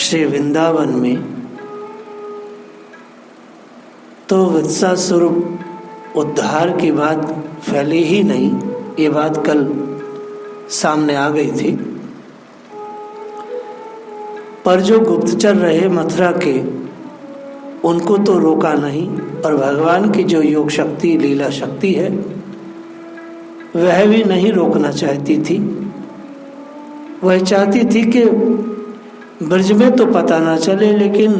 श्री वृंदावन में तो वत्सासुर उद्धार की बात फैली ही नहीं, ये बात कल सामने आ गई थी। पर जो गुप्तचर रहे मथुरा के, उनको तो रोका नहीं, और भगवान की जो योग शक्ति लीला शक्ति है वह भी नहीं रोकना चाहती थी। वह चाहती थी कि ब्रज में तो पता ना चले, लेकिन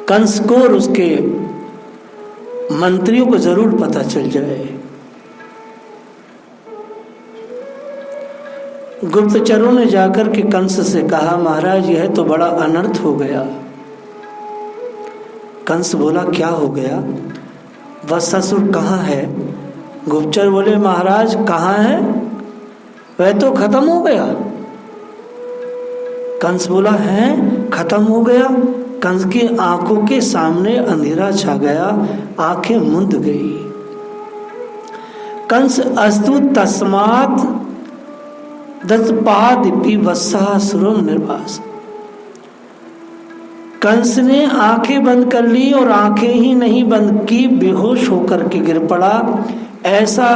कंस को और उसके मंत्रियों को जरूर पता चल जाए। गुप्तचरों ने जाकर के कंस से कहा, महाराज यह तो बड़ा अनर्थ हो गया। कंस बोला, क्या हो गया? वत्सासुर कहाँ है? गुप्तचर बोले, महाराज कहाँ है? वह तो खत्म हो गया। कंस बोला, है खत्म हो गया? कंस की आंखों के सामने अंधेरा छा गया, आंखें मुंद गई। कंस अस्तु तस्मात् दत्पादिपि वत्सासुरं निर्वास। कंस ने आंखें बंद कर ली और आंखें ही नहीं बंद की, बेहोश होकर के गिर पड़ा। ऐसा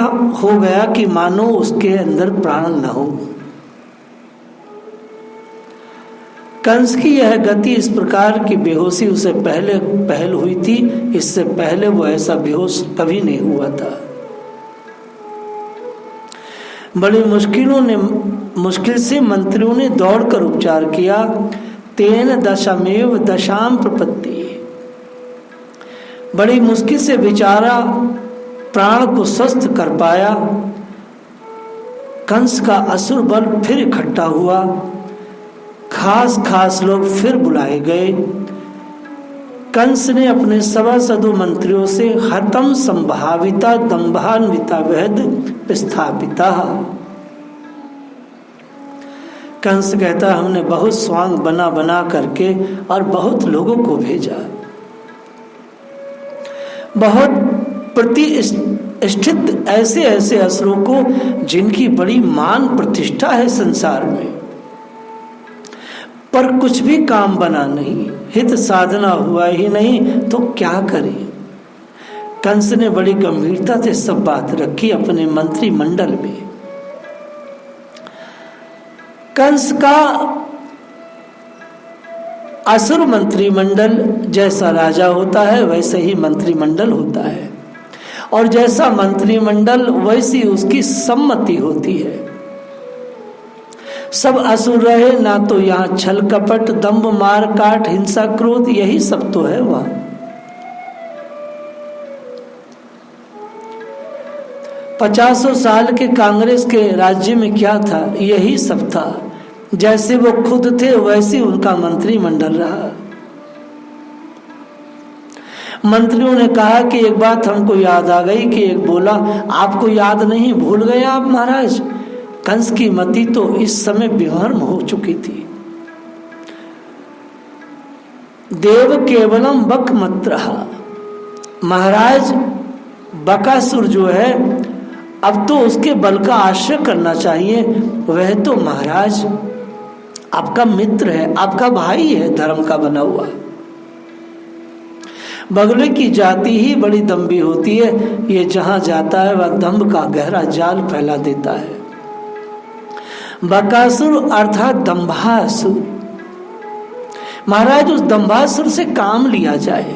हो गया कि मानो उसके अंदर प्राण न हो। कंस की यह गति इस प्रकार की बेहोशी उसे पहल हुई थी, इससे पहले वो ऐसा बेहोश कभी नहीं हुआ था। बड़ी मुश्किल से मंत्रियों ने दौड़कर उपचार किया। तेन दशमेव दशाम प्रपत्ति। बड़ी मुश्किल से बेचारा प्राण को स्वस्थ कर पाया। कंस का असुर बल फिर इकट्ठा हुआ। खास लोग फिर बुलाए गए। कंस ने अपने सभासदों मंत्रियों से हतम संभाविता दंभान्विता वेद स्थापिता। कंस कहता, हमने बहुत स्वांग बना करके और बहुत लोगों को भेजा, बहुत प्रतिष्ठित ऐसे असुरों को जिनकी बड़ी मान प्रतिष्ठा है संसार में, पर कुछ भी काम बना नहीं, हित साधना हुआ ही नहीं, तो क्या करें? कंस ने बड़ी गंभीरता से सब बात रखी अपने मंत्रिमंडल में। कंस का असुर मंत्रिमंडल जैसा राजा होता है वैसे ही मंत्रिमंडल होता है, और जैसा मंत्रिमंडल वैसी उसकी सम्मति होती है। सब असुर रहे ना, तो यहाँ छल कपट दंभ मार काट हिंसा क्रोध यही सब तो है। वहां 50 साल के कांग्रेस के राज्य में क्या था? यही सब था। जैसे वो खुद थे वैसे उनका मंत्रिमंडल रहा। मंत्रियों ने कहा कि एक बात हमको याद आ गई, कि एक बोला, आपको याद नहीं, भूल गए आप महाराज? कंस की मति तो इस समय विभ्रम हो चुकी थी। देव केवलम बक मत रहा। महाराज बकासुर जो है, अब तो उसके बल का आश्रय करना चाहिए। वह तो महाराज आपका मित्र है, आपका भाई है, धर्म का बना हुआ। बगले की जाति ही बड़ी दम्भी होती है। ये जहां जाता है वह दंभ का गहरा जाल फैला देता है। बकासुर अर्थात दंभासुर। महाराज उस दंभासुर से काम लिया जाए।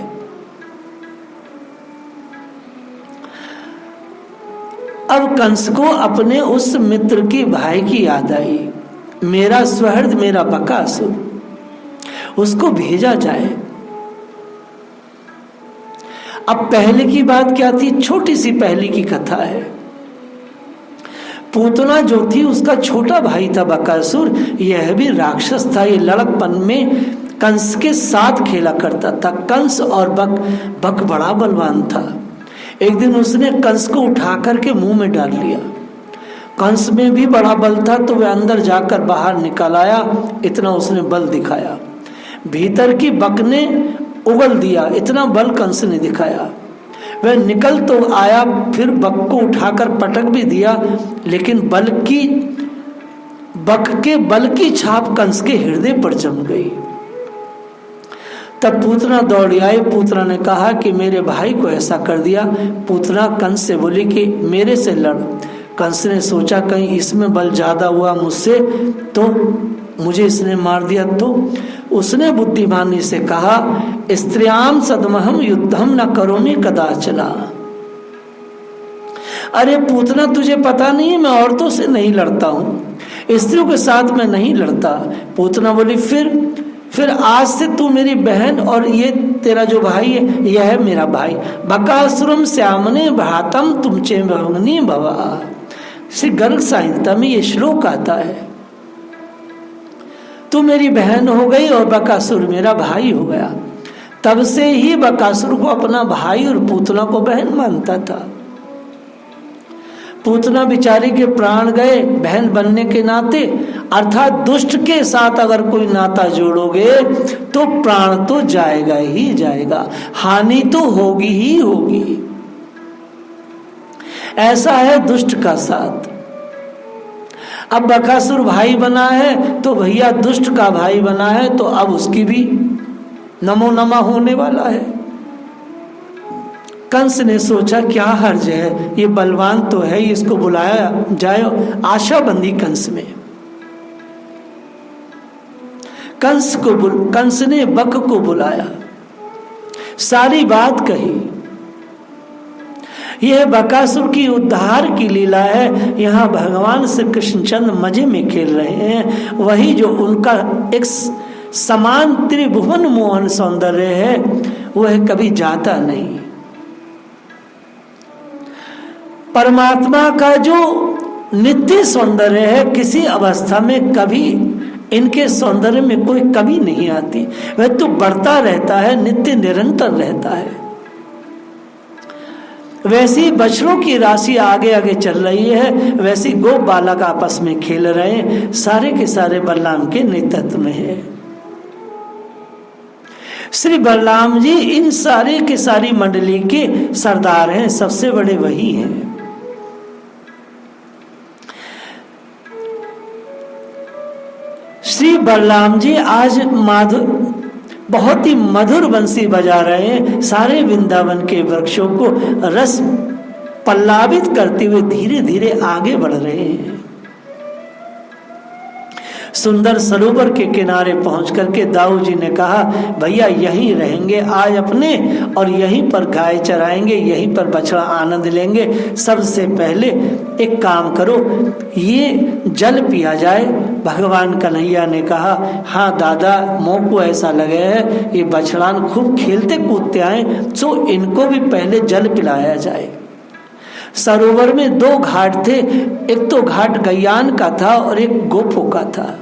अब कंस को अपने उस मित्र की भाई की याद आई। मेरा स्वहृद मेरा बकासुर, उसको भेजा जाए। अब पहले की बात क्या थी? छोटी सी पहले की कथा है। पूतना जो थी उसका छोटा भाई था बकासुर। यह भी राक्षस था। ये लड़कपन में कंस के साथ खेला करता था। कंस और बक बड़ा बलवान था। एक दिन उसने कंस को उठा करके मुंह में डाल लिया। कंस में भी बड़ा बल था, तो वह अंदर जाकर बाहर निकल आया। इतना उसने बल दिखाया। भीतर की बक ने उगल दिया, इतना बल कंस ने दिखाया। वह निकल तो आया, फिर बक को उठाकर पटक भी दिया, लेकिन बक के बल की छाप कंस के हृदय पर जम गई। तब पूतना दौड़ी आई। पूतना ने कहा कि मेरे भाई को ऐसा कर दिया। पूतना कंस से बोली कि मेरे से लड़। कंस ने सोचा कहीं इसमें बल ज्यादा हुआ मुझसे तो मुझे इसने मार दिया। तो उसने बुद्धिमानी से कहा स्त्रियाम सदमहम युद्धम न करोमि कदाचना। अरे पूतना तुझे पता नहीं मैं औरतों से नहीं लड़ता हूँ, स्त्रियों के साथ मैं नहीं लड़ता। पूतना बोली फिर आज से तू मेरी बहन और ये तेरा जो भाई है यह है मेरा भाई। बकासुरम श्यामने भ्रातम तुम चे भवनी भवा। श्री गर्ग संहिता में ये श्लोक आता है। तू मेरी बहन हो गई और बकासुर मेरा भाई हो गया। तब से ही बकासुर को अपना भाई और पूतना को बहन मानता था। पूतना बिचारी के प्राण गए बहन बनने के नाते, अर्थात दुष्ट के साथ अगर कोई नाता जोड़ोगे तो प्राण तो जाएगा ही जाएगा, हानि तो होगी ही होगी। ऐसा है दुष्ट का साथ। अब बकासुर भाई बना है तो भैया दुष्ट का भाई बना है तो अब उसकी भी नमो नमा होने वाला है। कंस ने सोचा क्या हर्ज है, ये बलवान तो है, इसको बुलाया जाए। आशा बंदी कंस में। कंस ने बक को बुलाया, सारी बात कही। यह बकासुर की उद्धार की लीला है। यहाँ भगवान श्री कृष्णचंद्र मजे में खेल रहे हैं। वही जो उनका एक समान त्रिभुवन मोहन सौंदर्य है वह कभी जाता नहीं। परमात्मा का जो नित्य सौंदर्य है किसी अवस्था में कभी इनके सौंदर्य में कोई कमी नहीं आती, वह तो बढ़ता रहता है, नित्य निरंतर रहता है। वैसी बछड़ों की राशि आगे आगे चल रही है, वैसी गोप बालक आपस में खेल रहे हैं, सारे के सारे बलराम के नेतृत्व में है। श्री बलराम जी इन सारे के सारी मंडली के सरदार हैं, सबसे बड़े वही हैं। श्री बलराम जी आज बहुत ही मधुर बंसी बजा रहे हैं। सारे वृंदावन के वृक्षों को रस पल्लावित करते हुए धीरे धीरे आगे बढ़ रहे हैं। सुंदर सरोवर के किनारे पहुंच करके दाऊ जी ने कहा भैया यहीं रहेंगे आज अपने और यहीं पर गाय चराएंगे, यहीं पर बछड़ा आनंद लेंगे। सबसे पहले एक काम करो, ये जल पिया जाए। भगवान कन्हैया ने कहा हाँ दादा, मोह को ऐसा लगे है ये बछड़ान खूब खेलते कूदते आए, तो इनको भी पहले जल पिलाया जाए। सरोवर में दो घाट थे, एक तो घाट गैयान का था और एक गोपों का था।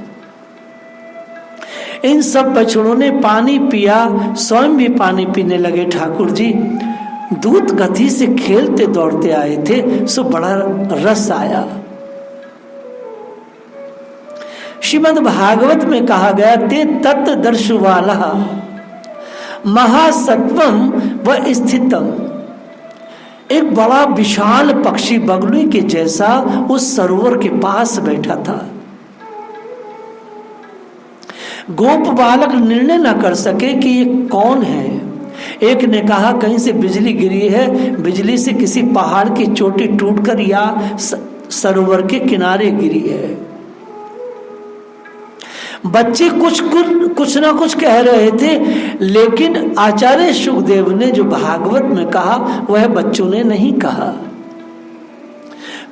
इन सब बछड़ों ने पानी पिया, स्वयं भी पानी पीने लगे। ठाकुर जी दूत गति से खेलते दौड़ते आए थे, सो बड़ा रस आया। श्रीमद् भागवत में कहा गया ते तत् दर्शुवाला महासत्वम व स्थितम। एक बड़ा विशाल पक्षी बगुले के जैसा उस सरोवर के पास बैठा था। गोप बालक निर्णय न कर सके कि ये कौन है। एक ने कहा कहीं से बिजली गिरी है, बिजली से किसी पहाड़ की चोटी टूटकर या सरोवर के किनारे गिरी है। बच्चे कुछ ना कुछ कह रहे थे, लेकिन आचार्य शुकदेव ने जो भागवत में कहा वह बच्चों ने नहीं कहा।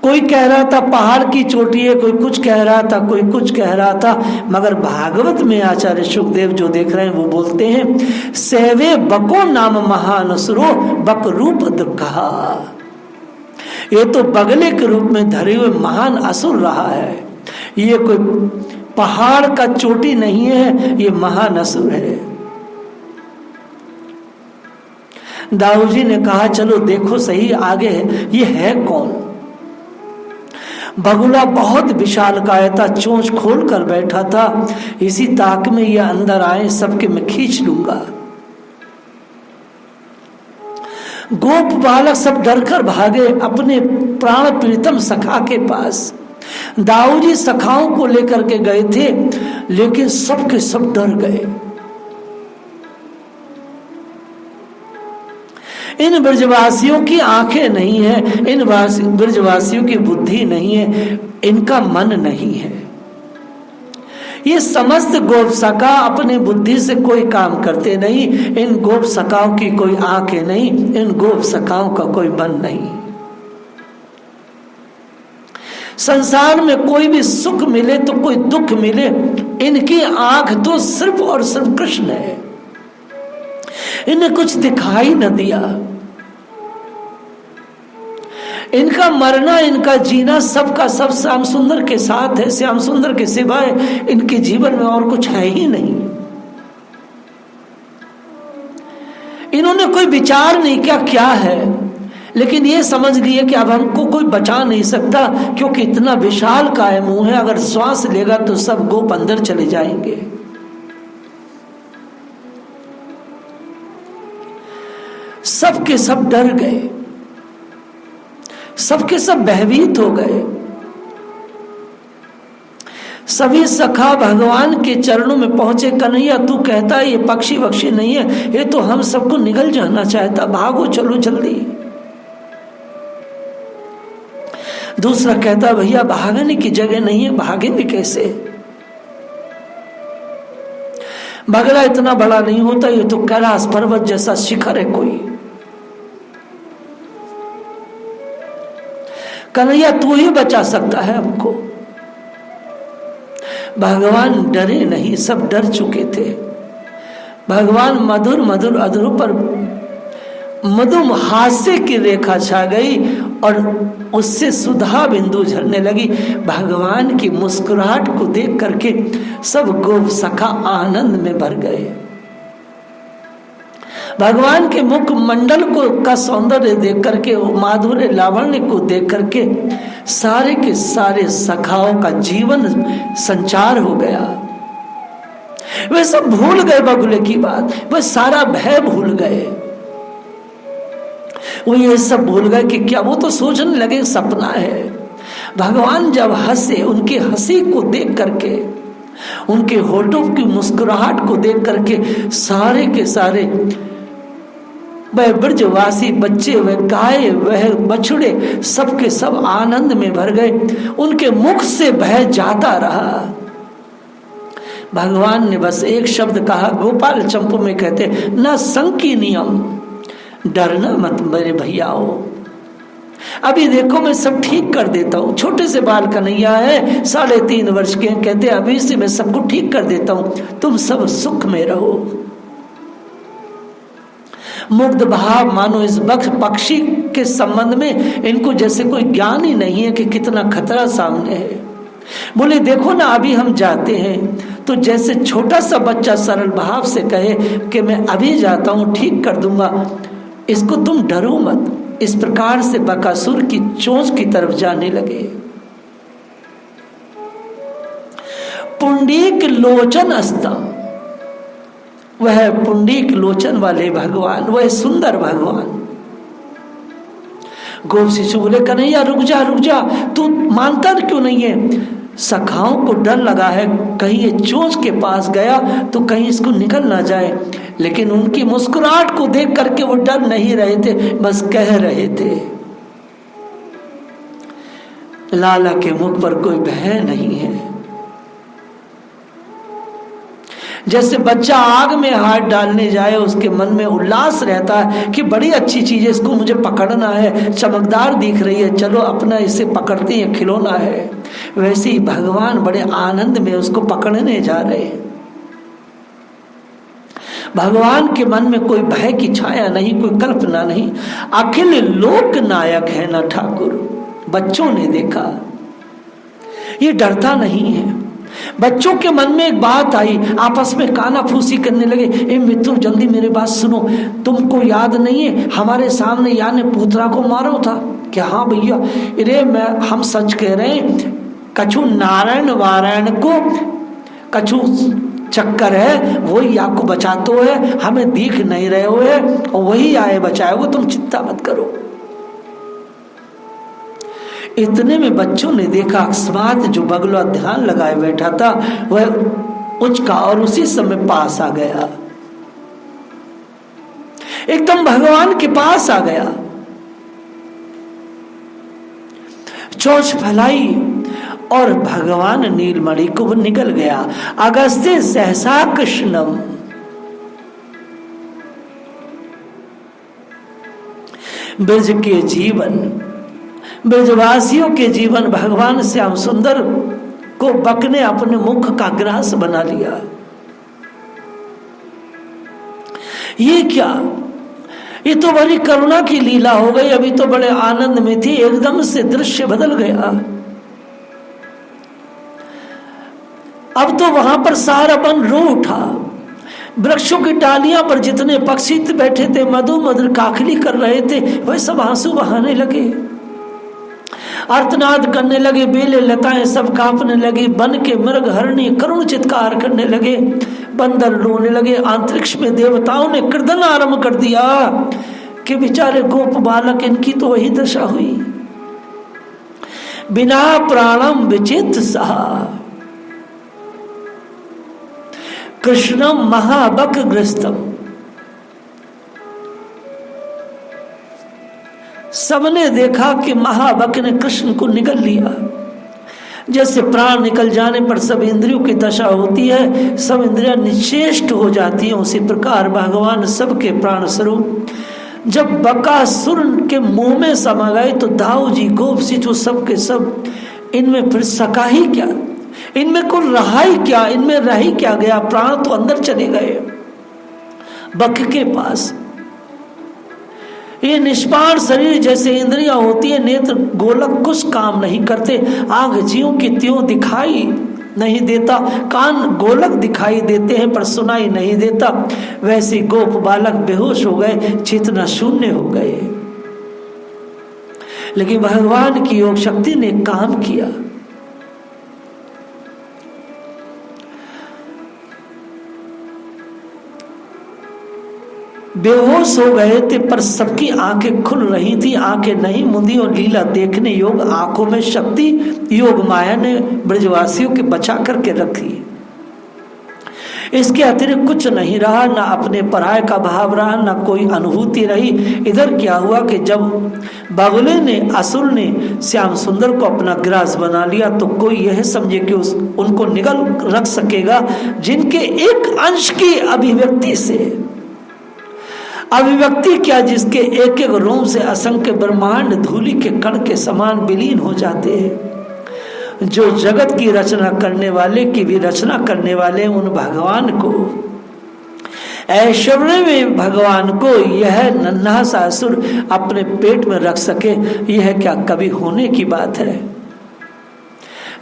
कोई कह रहा था पहाड़ की चोटी है, कोई कुछ कह रहा था, कोई कुछ कह रहा था, मगर भागवत में आचार्य शुकदेव जो देख रहे हैं वो बोलते हैं सेवे बको नाम महानसुरो बक रूप दुर्गा। ये तो बगले के रूप में धरे हुए महान असुर रहा है, ये कोई पहाड़ का चोटी नहीं है, ये महान असुर है। दाऊ जी ने कहा चलो देखो सही आगे है, ये है कौन। बगुला बहुत विशालकाय था, चोंच खोल कर बैठा था। इसी ताक में ये अंदर आए, सबके मैं खींच लूंगा। गोप बालक सब डरकर भागे अपने प्राण प्रीतम सखा के पास। दाऊद जी सखाओं को लेकर के गए थे, लेकिन सब के सब डर गए। इन ब्रजवासियों की आंखें नहीं है, इन ब्रजवासियों की बुद्धि नहीं है, इनका मन नहीं है। ये समस्त गोपसखा अपने बुद्धि से कोई काम करते नहीं, इन गोपसखाओं की कोई आंखें नहीं, इन गोपसखाओं का कोई मन नहीं। संसार में कोई भी सुख मिले तो कोई दुख मिले, इनकी आंख तो सिर्फ और सिर्फ कृष्ण है। इन्हें कुछ दिखाई न दिया। इनका मरना, इनका जीना सबका सब श्याम सुंदर के साथ है। श्याम सुंदर के सिवाय इनके जीवन में और कुछ है ही नहीं। इन्होंने कोई विचार नहीं किया क्या है, लेकिन ये समझ लिए कि अब हमको कोई बचा नहीं सकता, क्योंकि इतना विशाल काय मुंह है, अगर श्वास लेगा तो सब गोप अंदर चले जाएंगे। सबके सब डर गए, सबके सब भयभीत हो गए। सभी सखा भगवान के चरणों में पहुंचे। कन्हैया तू कहता है ये पक्षी वक्षी नहीं है, ये तो हम सबको निगल जाना चाहता, भागो चलो जल्दी। दूसरा कहता भैया भागने की जगह नहीं है, भागेंगे कैसे? बगला इतना बड़ा नहीं होता, ये तो कैलाश पर्वत जैसा शिखर है कोई। कन्हैया तू ही बचा सकता है हमको। भगवान डरे नहीं, सब डर चुके थे। भगवान मधुर मधुर अधरों पर मधुम हास्य की रेखा छा गई और उससे सुधा बिंदु झरने लगी। भगवान की मुस्कुराहट को देख करके सब गोप सखा आनंद में भर गए। भगवान के मुख मंडल को का सौंदर्य देख करके, माधुर्य लावण्य को देख करके सारे के सारे सखाओं का जीवन संचार हो गया। वे सब भूल गए बगुले की बात, वे सारा भय भूल गए। वो ये सब भूल गए कि क्या, वो तो सोचने लगे सपना है। भगवान जब हंसे, उनकी हंसी को देख करके, उनके होठों की मुस्कुराहट को देख करके सारे के सारे वह ब्रजवासी बच्चे, वह गाय, वह बछड़े, सबके सब आनंद में भर गए। उनके मुख से भय जाता रहा। भगवान ने बस एक शब्द कहा, गोपाल चंपू में कहते न संकी नियम, डरना मत मेरे भैयाओ, अभी देखो मैं सब ठीक कर देता हूँ। छोटे से बाल कन्हैया है, 3.5 वर्ष के, कहते अभी से मैं सबको ठीक कर देता हूँ, तुम सब सुख में रहो। मुग्ध भाव मानो इस पक्षी के संबंध में इनको जैसे कोई ज्ञान ही नहीं है कि कितना खतरा सामने है। बोले देखो ना, अभी हम जाते हैं तो जैसे छोटा सा बच्चा सरल भाव से कहे कि मैं अभी जाता हूँ, ठीक कर दूंगा, इसको तुम डरो मत। इस प्रकार से बकासुर की चोंच की तरफ जाने लगे। पुंडीक लोचन अस्तम, वह पुंडीक लोचन वाले भगवान, वह सुंदर भगवान। गोप शिशु बोले कन्हैया रुक जा रुक जा, तू मानता क्यों नहीं है? सखाओं को डर लगा है, कहीं ये चोंच के पास गया तो कहीं इसको निकल ना जाए। लेकिन उनकी मुस्कुराहट को देख करके वो डर नहीं रहे थे, बस कह रहे थे। लाला के मुख पर कोई भय नहीं है। जैसे बच्चा आग में हाथ डालने जाए, उसके मन में उल्लास रहता है कि बड़ी अच्छी चीज है, इसको मुझे पकड़ना है, चमकदार दिख रही है, चलो अपना इसे पकड़ते हैं, खिलौना है। वैसे ही भगवान बड़े आनंद में उसको पकड़ने जा रहे हैं। भगवान के मन में कोई भय की छाया नहीं, कोई कल्पना नहीं। अखिल लोक नायक है ना ठाकुर। बच्चों ने देखा ये डरता नहीं है। बच्चों के मन में एक बात आई, आपस में काना फूसी करने लगे। ए मित्रों जल्दी मेरी बात सुनो, तुमको याद नहीं है हमारे सामने यार ने पूतरा को मारो था क्या? हाँ भैया, अरे हम सच कह रहे हैं, कछु नारायण वारायण को कछु चक्कर है, वही आपको बचाते है, हमें दिख नहीं रहे हुए और वही आए बचाए, वो तुम चिंता मत करो। इतने में बच्चों ने देखा अकस्मात जो बगुला ध्यान लगाए बैठा था वह उचका और उसी समय पास आ गया, एकदम भगवान के पास आ गया, चोंच फैलाई और भगवान नीलमणि को निकल गया। अगस्त्य सहसा कृष्णम, ब्रज के जीवन, ब्रजवासियों के जीवन भगवान श्याम सुंदर को बक ने अपने मुख का ग्रास बना लिया। ये क्या, ये तो बड़ी करुणा की लीला हो गई। अभी तो बड़े आनंद में थी, एकदम से दृश्य बदल गया। अब तो वहां पर सारा वन रो उठा। वृक्षों की डालियां पर जितने पक्षी बैठे थे, मधु मधुर काकली कर रहे थे, वह सब आंसू बहाने लगे, आर्तनाद करने लगे। बेले लताएं सब कांपने लगी, वन के मृग हरणी करुण चित्कार करने लगे, बंदर रोने लगे। अंतरिक्ष में देवताओं ने कीर्तन आरंभ कर दिया कि बेचारे गोप बालक, इनकी तो वही दशा हुई। बिना प्राणम विचित सहा कृष्णम महाबक ग्रस्तम। सबने देखा कि महाबक ने कृष्ण को निगल लिया। जैसे प्राण निकल जाने पर सब इंद्रियों की दशा होती है, सब इंद्रियां निश्चेष्ट हो जाती हैं, उसी प्रकार भगवान सबके प्राण स्वरूप जब बकासुर के मुंह में समा गए तो दाऊ जी गोप सिचु सब के सब, इनमें फिर सका ही क्या, इनमें कुछ रहा ही क्या, इनमें रह ही क्या गया। प्राण तो अंदर चले गए बक के पास। ये निष्पाण शरीर जैसे इंद्रियां होती है, नेत्र गोलक कुछ काम नहीं करते, आंख ज्यों की त्यों दिखाई नहीं देता, कान गोलक दिखाई देते हैं पर सुनाई नहीं देता, वैसे गोप बालक बेहोश हो गए, चेतना शून्य हो गए। लेकिन भगवान की योग शक्ति ने काम किया। बेहोश हो गए थे पर सबकी आंखें खुल रही थी, आंखें नहीं मुंदी और लीला देखने योग आंखों में शक्ति योग माया ने ब्रजवासियों के बचा करके रखी। इसके अतिरिक्त कुछ नहीं रहा, ना अपने पराय का भाव रहा, ना कोई अनुभूति रही। इधर क्या हुआ कि जब बगुले ने, असुर ने श्याम सुंदर को अपना ग्रास बना लिया तो कोई यह समझे कि उनको निगल रख सकेगा जिनके एक अंश की अभिव्यक्ति से, अभिव्यक्ति क्या, जिसके एक एक रोम से असंख्य ब्रह्मांड धूलि के कण के समान विलीन हो जाते हैं। जो जगत की रचना करने वाले की भी रचना करने वाले उन भगवान को, ऐश्वर्य में भगवान को यह नन्हा सा असुर अपने पेट में रख सके, यह क्या कभी होने की बात है।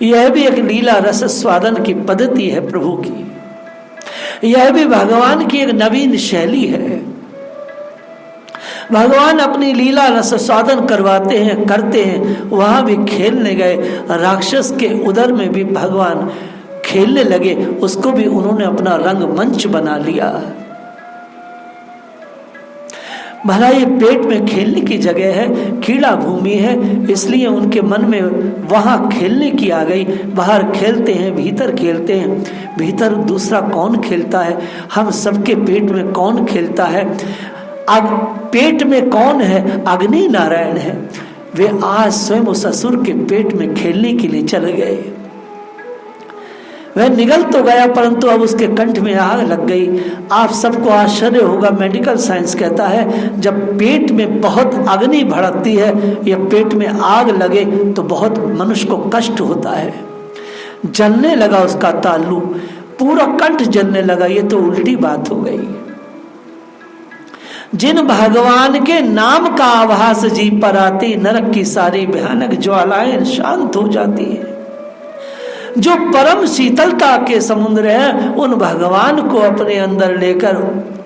यह भी एक लीला रस स्वादन की पद्धति है प्रभु की, यह भी भगवान की एक नवीन शैली है। भगवान अपनी लीला रस स्वादन करवाते हैं, करते हैं। वहां भी खेलने गए, राक्षस के उदर में भी भगवान खेलने लगे, उसको भी उन्होंने अपना रंग मंच बना लिया। भला ये पेट में खेलने की जगह है, कीड़ा भूमि है, इसलिए उनके मन में वहां खेलने की आ गई। बाहर खेलते हैं, भीतर खेलते हैं, भीतर दूसरा कौन खेलता है, हम सबके पेट में कौन खेलता है। पेट में कौन है, अग्नि नारायण है। वे आज स्वयं उस असुर के पेट में खेलने के लिए चले गए। वह निगल तो गया परंतु अब उसके कंठ में आग लग गई। आप सबको आश्चर्य होगा, मेडिकल साइंस कहता है जब पेट में बहुत अग्नि भड़कती है या पेट में आग लगे तो बहुत मनुष्य को कष्ट होता है। जलने लगा उसका तालू, पूरा कंठ जलने लगा। ये तो उल्टी बात हो गई। जिन भगवान के नाम का आभास जी पर आती, नरक की सारी भयानक ज्वालाएं शांत हो जाती है। जो परम शीतलता के समुद्र है, उन भगवान को अपने अंदर लेकर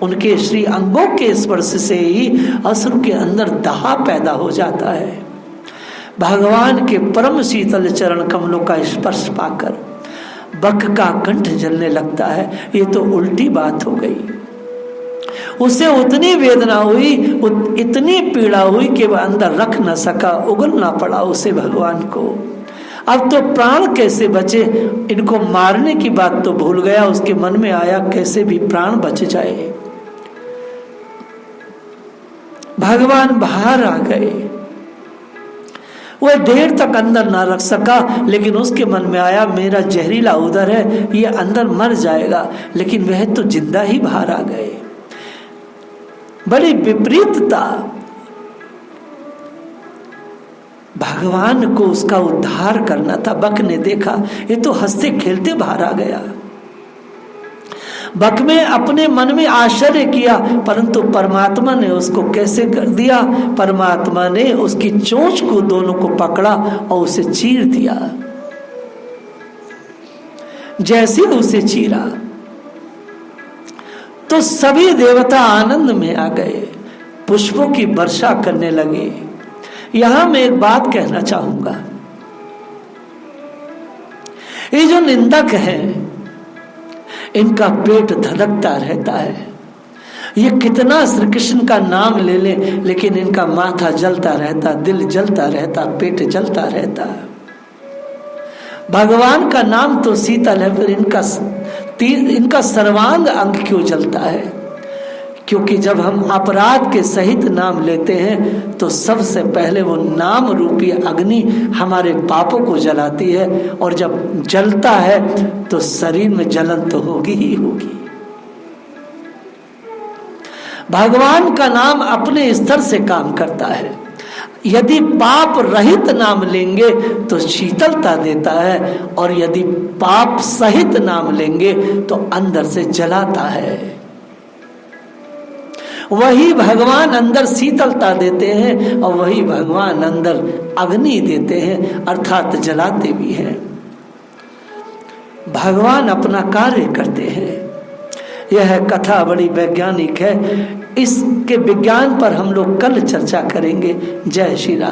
उनके श्री अंगों के स्पर्श से ही असुर के अंदर दाह पैदा हो जाता है। भगवान के परम शीतल चरण कमलों का स्पर्श पाकर बक का कंठ जलने लगता है। ये तो उल्टी बात हो गई। उसे उतनी वेदना हुई, इतनी पीड़ा हुई कि वह अंदर रख न सका, उगलना पड़ा उसे भगवान को। अब तो प्राण कैसे बचे, इनको मारने की बात तो भूल गया, उसके मन में आया कैसे भी प्राण बच जाए। भगवान बाहर आ गए, वह देर तक अंदर ना रख सका, लेकिन उसके मन में आया मेरा जहरीला उदर है, ये अंदर मर जाएगा, लेकिन वह तो जिंदा ही बाहर आ गए। बड़ी विपरीतता, भगवान को उसका उद्धार करना था। बक ने देखा ये तो हंसते खेलते बाहर आ गया। बक में अपने मन में आश्चर्य किया, परंतु परमात्मा ने उसको कैसे कर दिया। परमात्मा ने उसकी चोंच को दोनों को पकड़ा और उसे चीर दिया। जैसे उसे चीरा तो सभी देवता आनंद में आ गए, पुष्पों की वर्षा करने लगे। यहां मैं एक बात कहना चाहूंगा, ये जो निंदक हैं इनका पेट धधकता रहता है। ये कितना श्री कृष्ण का नाम ले ले, लेकिन इनका माथा जलता रहता, दिल जलता रहता, पेट जलता रहता। भगवान का नाम तो शीतल है, फिर इनका सर्वांग अंग क्यों जलता है? क्योंकि जब हम अपराध के सहित नाम लेते हैं तो सबसे पहले वो नाम रूपी अग्नि हमारे पापों को जलाती है, और जब जलता है तो शरीर में जलन तो होगी ही होगी। भगवान का नाम अपने स्तर से काम करता है। यदि पाप रहित नाम लेंगे तो शीतलता देता है, और यदि पाप सहित नाम लेंगे तो अंदर से जलाता है। वही भगवान अंदर शीतलता देते हैं और वही भगवान अंदर अग्नि देते हैं, अर्थात जलाते भी हैं। भगवान अपना कार्य करते हैं। यह कथा बड़ी वैज्ञानिक है, इसके विज्ञान पर हम लोग कल चर्चा करेंगे। जय श्री राम।